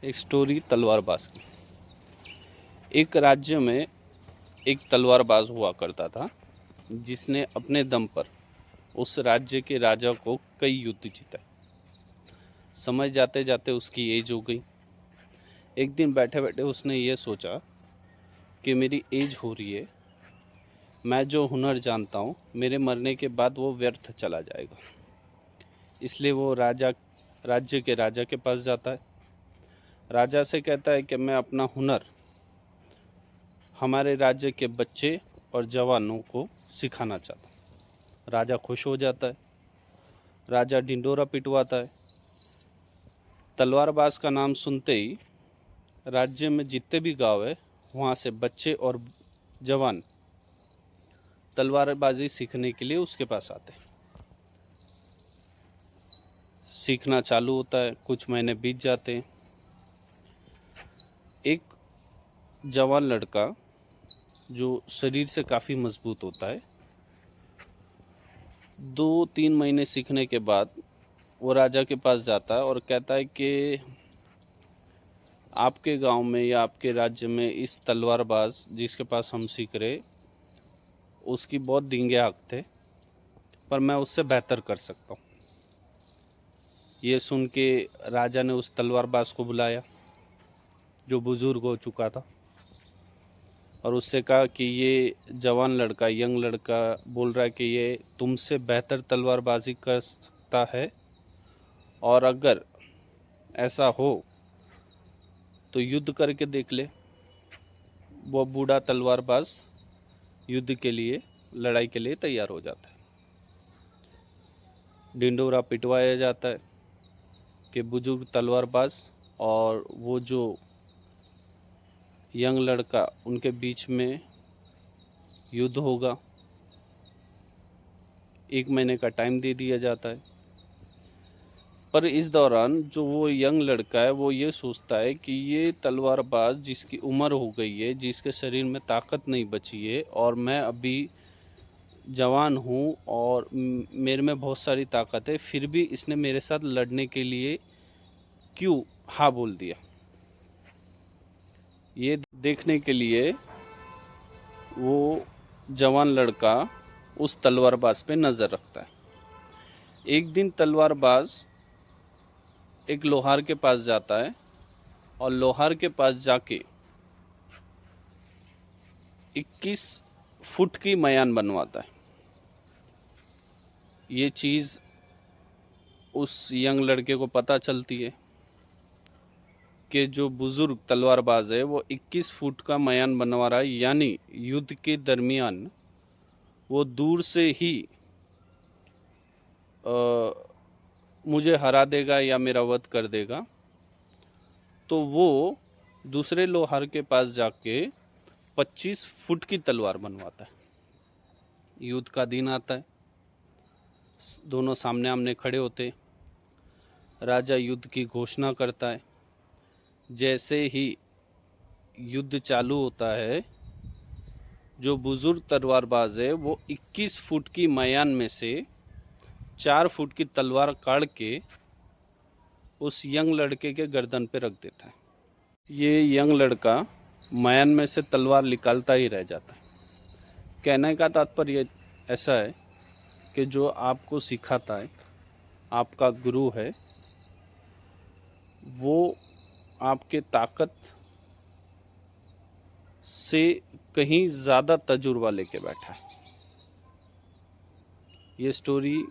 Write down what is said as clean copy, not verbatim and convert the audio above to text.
एक स्टोरी तलवारबाज की। एक राज्य में एक तलवारबाज हुआ करता था जिसने अपने दम पर उस राज्य के राजा को कई युद्ध जीते। समय जाते जाते उसकी एज हो गई। एक दिन बैठे बैठे उसने ये सोचा कि मेरी एज हो रही है, मैं जो हुनर जानता हूँ मेरे मरने के बाद वो व्यर्थ चला जाएगा। इसलिए वो राज्य के राजा के पास जाता है। राजा से कहता है कि मैं अपना हुनर हमारे राज्य के बच्चे और जवानों को सिखाना चाहता हूँ। राजा खुश हो जाता है। राजा ढिंडोरा पिटवाता है। तलवारबाज का नाम सुनते ही राज्य में जितने भी गांव है वहाँ से बच्चे और जवान तलवारबाजी सीखने के लिए उसके पास आते हैं। सीखना चालू होता है। कुछ महीने बीत जाते हैं। एक जवान लड़का जो शरीर से काफ़ी मजबूत होता है, 2-3 महीने सीखने के बाद वो राजा के पास जाता है और कहता है कि आपके गांव में या आपके राज्य में इस तलवारबाज जिसके पास हम सीख रहे, उसकी बहुत डींगे हाथ थे, पर मैं उससे बेहतर कर सकता हूँ। ये सुन के राजा ने उस तलवारबाज को बुलाया जो बुजुर्ग हो चुका था और उससे कहा कि ये जवान लड़का, यंग लड़का बोल रहा है कि ये तुमसे बेहतर तलवारबाजी कर सकता है, और अगर ऐसा हो तो युद्ध करके देख ले। वो बूढ़ा तलवारबाज युद्ध के लिए, लड़ाई के लिए तैयार हो जाता है। ढिंडोरा पिटवाया जाता है कि बुजुर्ग तलवारबाज और वो जो यंग लड़का, उनके बीच में युद्ध होगा। 1 महीने का टाइम दे दिया जाता है। पर इस दौरान जो वो यंग लड़का है वो ये सोचता है कि ये तलवारबाज जिसकी उम्र हो गई है, जिसके शरीर में ताकत नहीं बची है और मैं अभी जवान हूँ और मेरे में बहुत सारी ताकत है, फिर भी इसने मेरे साथ लड़ने के लिए क्यों हाँ बोल दिया। ये देखने के लिए वो जवान लड़का उस तलवारबाज पे नज़र रखता है। एक दिन तलवारबाज एक लोहार के पास जाता है और लोहार के पास जाके 21 फुट की मयान बनवाता है। ये चीज़ उस यंग लड़के को पता चलती है कि जो बुजुर्ग तलवारबाज है वो 21 फुट का मयान बनवा रहा है, यानी युद्ध के दरमियान वो दूर से ही मुझे हरा देगा या मेरा वध कर देगा। तो वो दूसरे लोहार के पास जाके 25 फुट की तलवार बनवाता है। युद्ध का दिन आता है। दोनों सामने आमने खड़े होते। राजा युद्ध की घोषणा करता है। जैसे ही युद्ध चालू होता है, जो बुजुर्ग तलवारबाज है वो 21 फुट की मयान में से 4 फुट की तलवार काढ़ के उस यंग लड़के के गर्दन पे रख देता है। ये यंग लड़का मयान में से तलवार निकालता ही रह जाता है। कहने का तात्पर्य ऐसा है कि जो आपको सिखाता है, आपका गुरु है, वो आपके ताकत से कहीं ज़्यादा तजुर्बा लेके बैठा है। ये स्टोरी